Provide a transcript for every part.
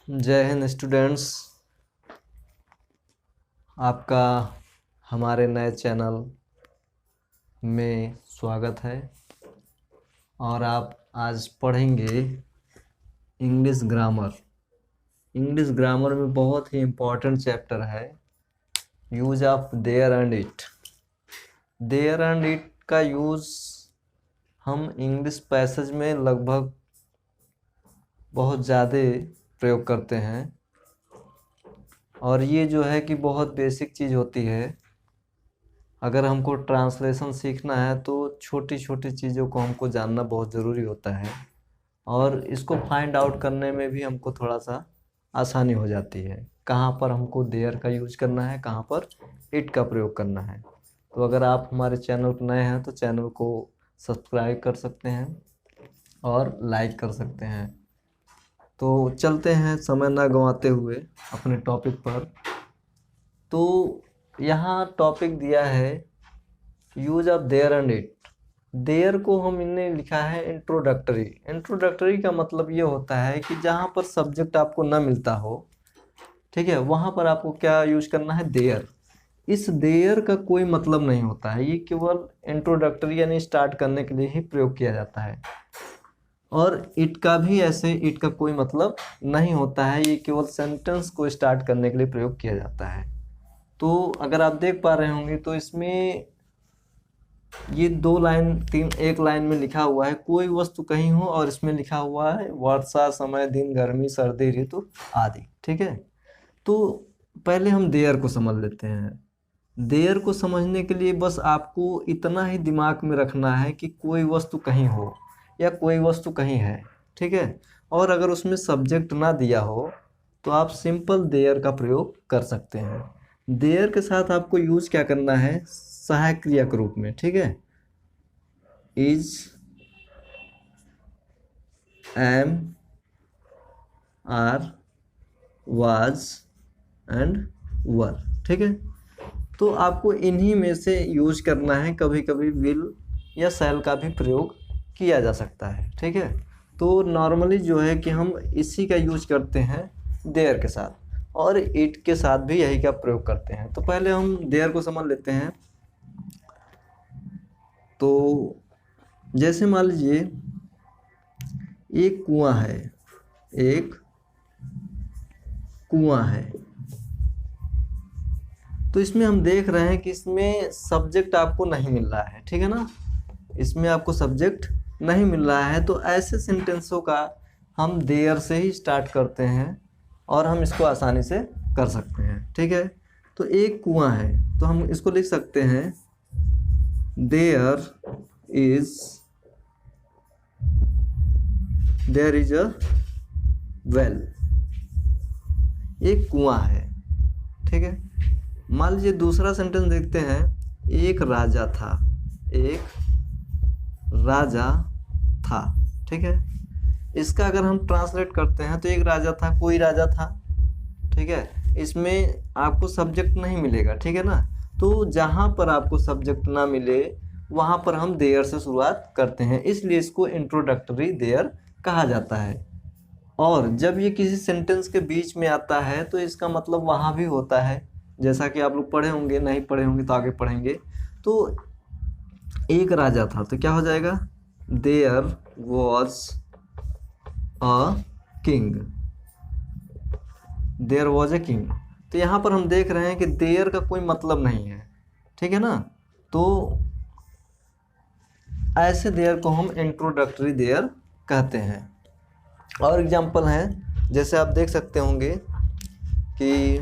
जय हिंद स्टूडेंट्स। आपका हमारे नए चैनल में स्वागत है और आप आज पढ़ेंगे इंग्लिश ग्रामर। इंग्लिश ग्रामर में बहुत ही इम्पोर्टेंट चैप्टर है use of there and it. There and it का यूज़ हम इंग्लिश पैसेज में लगभग बहुत ज़्यादा प्रयोग करते हैं और ये जो है कि बहुत बेसिक चीज़ होती है। अगर हमको ट्रांसलेशन सीखना है तो छोटी छोटी चीज़ों को हमको जानना बहुत ज़रूरी होता है और इसको फाइंड आउट करने में भी हमको थोड़ा सा आसानी हो जाती है। कहाँ पर हमको देयर का यूज करना है, कहाँ पर इट का प्रयोग करना है। तो अगर आप हमारे चैनल पर नए हैं तो चैनल को सब्सक्राइब कर सकते हैं और लाइक कर सकते हैं। तो चलते हैं समय ना गंवाते हुए अपने टॉपिक पर। तो यहाँ टॉपिक दिया है use of there and it. There को हम इनने लिखा है इंट्रोडक्टरी। इंट्रोडक्टरी का मतलब ये होता है कि जहाँ पर सब्जेक्ट आपको ना मिलता हो, ठीक है, वहाँ पर आपको क्या यूज करना है, देयर। इस देयर का कोई मतलब नहीं होता है, ये केवल इंट्रोडक्टरी यानी स्टार्ट करने के लिए ही प्रयोग किया जाता है। और इट का भी ऐसे इट का कोई मतलब नहीं होता है, ये केवल सेंटेंस को स्टार्ट करने के लिए प्रयोग किया जाता है। तो अगर आप देख पा रहे होंगे तो इसमें ये दो लाइन एक लाइन में लिखा हुआ है कोई वस्तु कहीं हो और इसमें लिखा हुआ है वर्षा, समय, दिन, गर्मी, सर्दी, ऋतु आदि। ठीक है, तो पहले हम देयर को समझ लेते हैं। देयर को समझने के लिए बस आपको इतना ही दिमाग में रखना है कि कोई वस्तु कहीं हो या कोई वस्तु कहीं है, ठीक है। और अगर उसमें सब्जेक्ट ना दिया हो तो आप सिंपल देयर का प्रयोग कर सकते हैं। देयर के साथ आपको यूज क्या करना है, सहायक क्रिया के रूप में, ठीक है। Is, am, are, was and were, ठीक है। तो आपको इन्हीं में से यूज करना है। कभी कभी विल या शैल का भी प्रयोग किया जा सकता है, ठीक है। तो नॉर्मली जो है कि हम इसी का यूज करते हैं देयर के साथ और इट के साथ भी यही का प्रयोग करते हैं। तो पहले हम देयर को समझ लेते हैं। तो जैसे मान लीजिए एक कुआं है, एक कुआं है, तो इसमें हम देख रहे हैं कि इसमें सब्जेक्ट आपको नहीं मिल रहा है, ठीक है ना। इसमें आपको सब्जेक्ट नहीं मिल रहा है तो ऐसे सेंटेंसों का हम देयर से ही स्टार्ट करते हैं और हम इसको आसानी से कर सकते हैं, ठीक है। तो एक कुआं है तो हम इसको लिख सकते हैं देयर इज अ वेल। एक कुआं है, ठीक है। मान लीजिए दूसरा सेंटेंस देखते हैं, एक राजा था, एक राजा था, ठीक है। इसका अगर हम ट्रांसलेट करते हैं तो एक राजा था, कोई राजा था, ठीक है। इसमें आपको सब्जेक्ट नहीं मिलेगा, ठीक है ना। तो जहाँ पर आपको सब्जेक्ट ना मिले वहाँ पर हम देयर से शुरुआत करते हैं, इसलिए इसको इंट्रोडक्टरी देयर कहा जाता है। और जब ये किसी सेंटेंस के बीच में आता है तो इसका मतलब वहाँ भी होता है, जैसा कि आप लोग पढ़े होंगे, नहीं पढ़े होंगे तो आगे पढ़ेंगे। तो एक राजा था तो क्या हो जाएगा, there was a king, there was a king. तो यहाँ पर हम देख रहे हैं कि देयर का कोई मतलब नहीं है, ठीक है ना। तो ऐसे देयर को हम इंट्रोडक्टरी देयर कहते हैं। और एग्जाम्पल हैं, जैसे आप देख सकते होंगे कि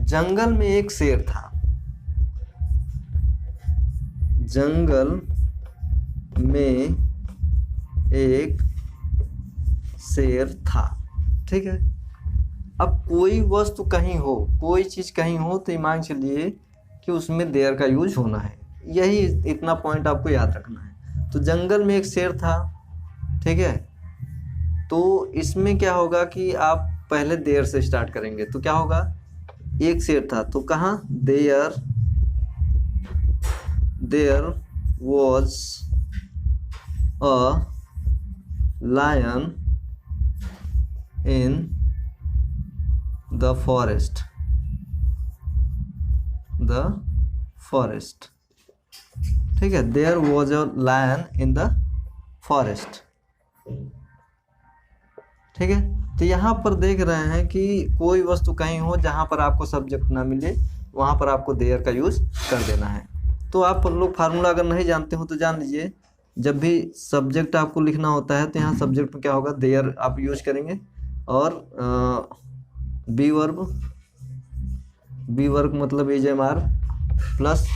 जंगल में एक शेर था, जंगल में एक शेर था, ठीक है। अब कोई वस्तु कहीं हो, कोई चीज कहीं हो तो मान चलिए कि उसमें देयर का यूज होना है। यही इतना पॉइंट आपको याद रखना है। तो जंगल में एक शेर था, ठीक है। तो इसमें क्या होगा कि आप पहले देयर से स्टार्ट करेंगे तो क्या होगा, एक शेर था तो कहाँ, there was a lion in the forest, ठीक है, there was a lion in the forest. ठीक है, तो यहाँ पर देख रहे हैं कि कोई वस्तु कहीं हो जहाँ पर आपको सब्जेक्ट ना मिले, वहाँ पर आपको देयर का यूज कर देना है। तो आप लोग फार्मूला अगर नहीं जानते हो तो जान लीजिए, जब भी सब्जेक्ट आपको लिखना होता है तो यहाँ सब्जेक्ट में क्या होगा, देयर आप यूज करेंगे, और बी वर्ब मतलब EJMR plus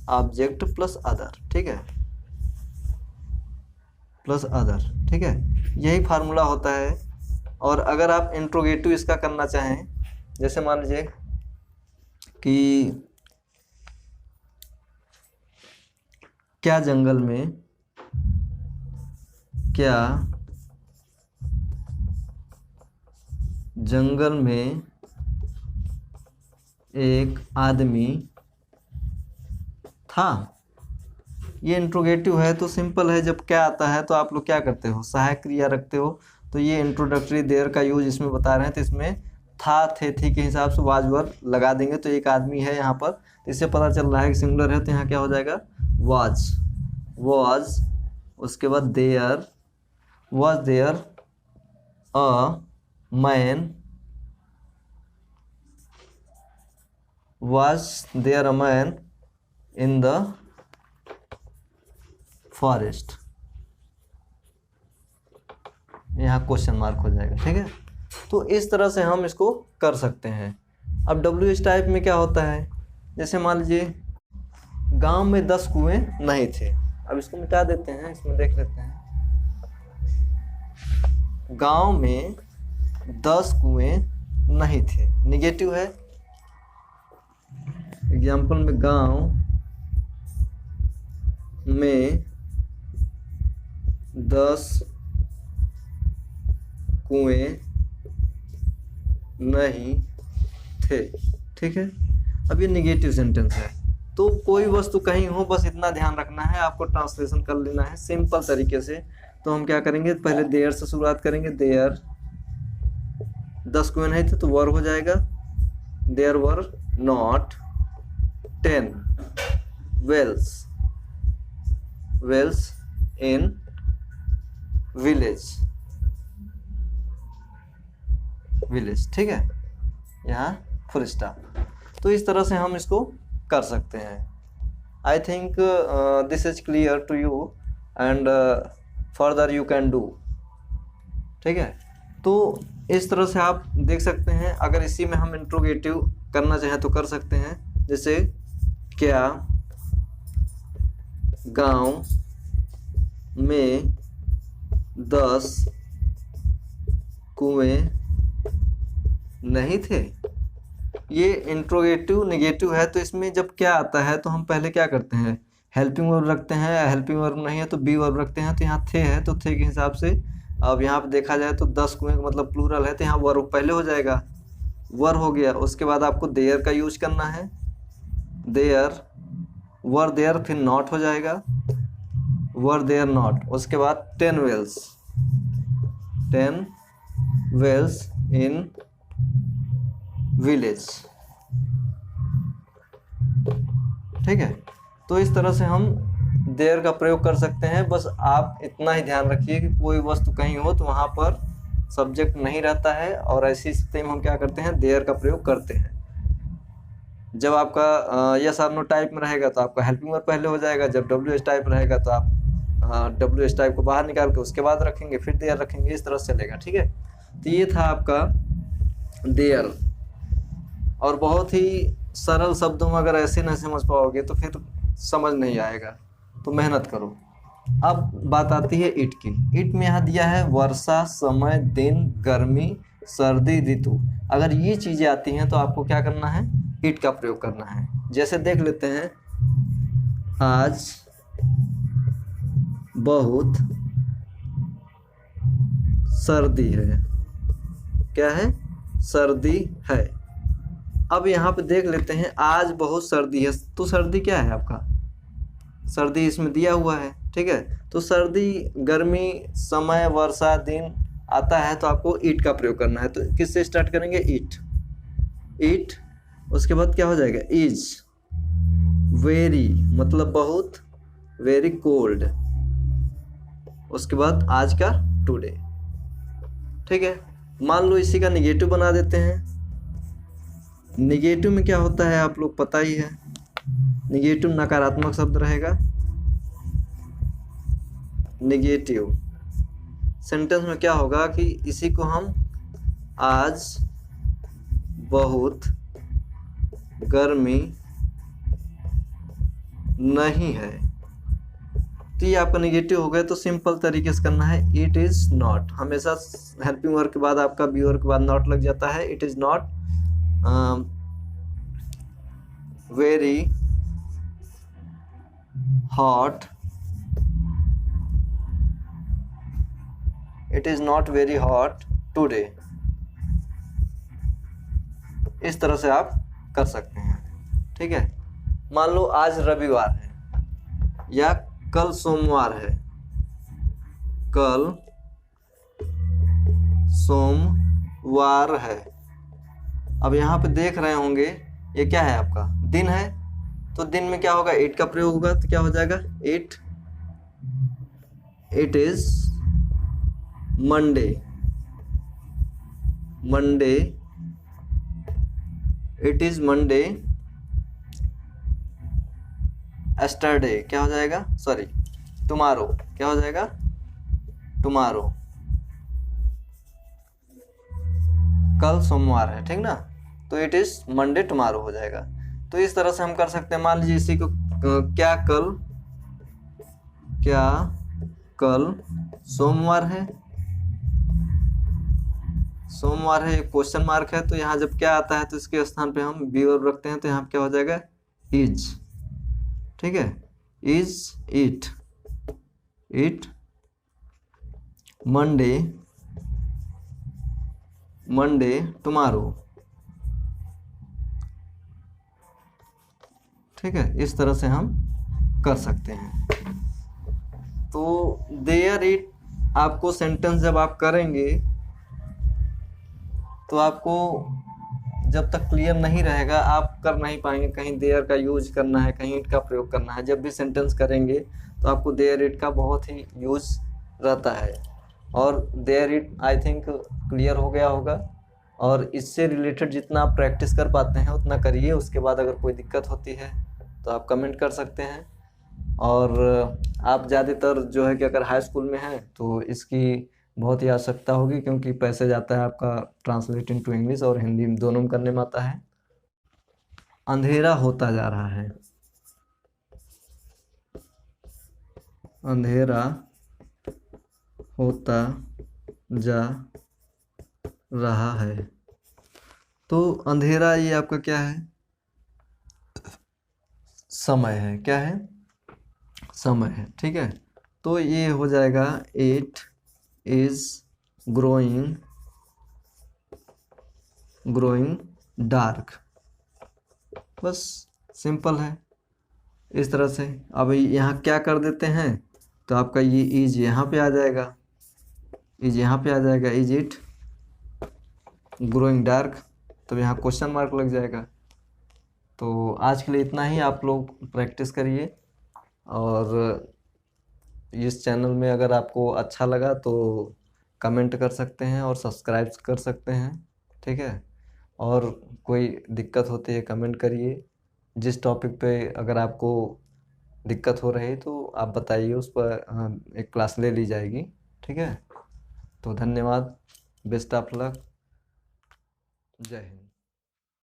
object plus other, ठीक है, प्लस अदर, ठीक है, यही फार्मूला होता है। और अगर आप इंट्रोगेटिव इसका करना चाहें, जैसे मान लीजिए कि क्या जंगल में एक आदमी था, ये इंट्रोगेटिव है तो सिंपल है, जब क्या आता है तो आप लोग क्या करते हो, सहायक क्रिया रखते हो। तो ये इंट्रोडक्टरी देयर का यूज इसमें बता रहे हैं, तो इसमें था थे थी के हिसाब से वाज वर लगा देंगे, तो एक आदमी है यहाँ पर, तो इससे पता चल रहा है कि सिंगुलर है, तो यहाँ क्या हो जाएगा, वाज, उसके बाद there, was there a man, in the forest, यहाँ क्वेश्चन मार्क हो जाएगा, ठीक है। तो इस तरह से हम इसको कर सकते हैं। अब WH टाइप में क्या होता है, जैसे मान लीजिए गांव में 10 कुएं नहीं थे, अब इसको मिटा देते हैं, इसमें देख लेते हैं, गांव में 10 कुएं नहीं थे, निगेटिव है। एग्जाम्पल में गांव में 10 कुएं नहीं थे, ठीक है। अब ये निगेटिव सेंटेंस है, तो कोई वस्तु कहीं हो, बस इतना ध्यान रखना है, आपको ट्रांसलेशन कर लेना है सिंपल तरीके से। तो हम क्या करेंगे, पहले देयर से शुरुआत करेंगे, देयर 10 कुएं नहीं थे तो वर हो जाएगा, there were not 10 wells in village, ठीक है, यहाँ फुल स्टॉप। तो इस तरह से हम इसको कर सकते हैं। I think this is clear to you and further you can do, ठीक है। तो इस तरह से आप देख सकते हैं, अगर इसी में हम इंट्रोगेटिव करना चाहें तो कर सकते हैं, जैसे क्या गांव में 10 कुएं नहीं थे, ये इंट्रोगेटिव नेगेटिव है, तो इसमें जब क्या आता है तो हम पहले क्या करते हैं, हेल्पिंग वर्ब रखते हैं, हेल्पिंग वर्ब नहीं है तो बी वर्ब रखते हैं। तो यहाँ थे है तो थे के हिसाब से, अब यहाँ पे देखा जाए तो 10 कुएं मतलब प्लूरल है, तो यहाँ वर्ब पहले हो जाएगा, वर हो गया। उसके बाद आपको देयर का यूज करना है, देयर, वर देयर, फिर नॉट हो जाएगा, वर देयर नॉट। उसके बाद 10 wells इन विलेज, ठीक है। तो इस तरह से हम देयर का प्रयोग कर सकते हैं। बस आप इतना ही ध्यान रखिए कि कोई वस्तु कहीं हो तो वहाँ पर सब्जेक्ट नहीं रहता है, और ऐसी स्थिति में हम क्या करते हैं, देयर का प्रयोग करते हैं। जब आपका यस और नो टाइप में रहेगा तो आपका हेल्पिंग वर्ब पहले हो जाएगा, जब WH टाइप रहेगा तो आप WH टाइप को बाहर निकाल के उसके बाद रखेंगे, फिर देयर रखेंगे, इस तरह से चलेगा, ठीक है। तो ये था आपका देयर। और बहुत ही सरल शब्दों में अगर ऐसे नहीं समझ पाओगे तो फिर समझ नहीं आएगा, तो मेहनत करो। अब बात आती है इट की। इट में यहाँ दिया है वर्षा, समय, दिन, गर्मी, सर्दी, ऋतु। अगर ये चीज़ें आती हैं तो आपको क्या करना है, इट का प्रयोग करना है। जैसे देख लेते हैं, आज बहुत सर्दी है, क्या है, सर्दी है। अब यहाँ पे देख लेते हैं, आज बहुत सर्दी है, तो सर्दी क्या है आपका, सर्दी इसमें दिया हुआ है, ठीक है। तो सर्दी, गर्मी, समय, वर्षा, दिन आता है तो आपको ईट का प्रयोग करना है। तो किससे स्टार्ट करेंगे? ईट, ईट। उसके बाद क्या हो जाएगा? इज, वेरी मतलब बहुत, वेरी कोल्ड। उसके बाद आज का टुडे, ठीक है। मान लो इसी का निगेटिव बना देते हैं। निगेटिव में क्या होता है आप लोग पता ही है, निगेटिव नकारात्मक शब्द रहेगा। निगेटिव सेंटेंस में क्या होगा कि इसी को हम आज बहुत गर्मी नहीं है, तो ये आपका निगेटिव हो गया। तो सिंपल तरीके से करना है, इट इज नॉट। हमेशा हेल्पिंग वर्ब के बाद आपका बी वर्ब के बाद नॉट लग जाता है। It is not very hot, it is not very hot today. इस तरह से आप कर सकते हैं, ठीक है। मान लो आज रविवार है या कल सोमवार है, कल सोमवार है। अब यहाँ पे देख रहे होंगे ये क्या है? आपका दिन है। तो दिन में क्या होगा? इट का प्रयोग होगा। तो क्या हो जाएगा? It, it is Monday, Monday, it is Monday. Yesterday क्या हो जाएगा? सॉरी, टुमारो क्या हो जाएगा? टुमारो। कल सोमवार है, ठीक ना। तो इट इज मंडे टुमारो हो जाएगा। तो इस तरह से हम कर सकते हैं। मान लीजिए इसी को क्या कल सोमवार है, सोमवार है, क्वेश्चन मार्क है। तो यहाँ जब क्या आता है तो इसके स्थान पे हम बी वर्ब रखते हैं। तो यहाँ क्या हो जाएगा? इज, ठीक है। Is it, it Monday, Monday tomorrow, ठीक है। इस तरह से हम कर सकते हैं। तो देयर इट आपको सेंटेंस जब आप करेंगे तो आपको जब तक क्लियर नहीं रहेगा आप कर नहीं पाएंगे। कहीं देयर का यूज करना है, कहीं इट का प्रयोग करना है। जब भी सेंटेंस करेंगे तो आपको देयर इट का बहुत ही यूज रहता है। और there it I think clear हो गया होगा। और इससे रिलेटेड जितना आप प्रैक्टिस कर पाते हैं उतना करिए। उसके बाद अगर कोई दिक्कत होती है तो आप कमेंट कर सकते हैं। और आप ज़्यादातर जो है कि अगर हाई स्कूल में हैं तो इसकी बहुत ही आवश्यकता होगी, क्योंकि पैसेज आता है आपका ट्रांसलेटिंग टू इंग्लिश और हिंदी दोनों में करने में आता है। अंधेरा होता जा रहा है, अंधेरा होता जा रहा है। तो अंधेरा ये आपका क्या है? समय है। क्या है? समय है, ठीक है। तो ये हो जाएगा इट इज ग्रोइंग डार्क। बस सिंपल है इस तरह से। अब यहाँ क्या कर देते हैं तो आपका ये इज यहाँ पे आ जाएगा, इज यहाँ पे आ जाएगा। इज इट ग्रोइंग डार्क, तो यहाँ क्वेश्चन मार्क लग जाएगा। तो आज के लिए इतना ही। आप लोग प्रैक्टिस करिए। और इस चैनल में अगर आपको अच्छा लगा तो कमेंट कर सकते हैं और सब्सक्राइब कर सकते हैं, ठीक है। और कोई दिक्कत होती है कमेंट करिए। जिस टॉपिक पे अगर आपको दिक्कत हो रही तो आप बताइए, उस पर एक क्लास ले ली जाएगी, ठीक है। तो धन्यवाद, बेस्ट ऑफ लक, जय हिंद।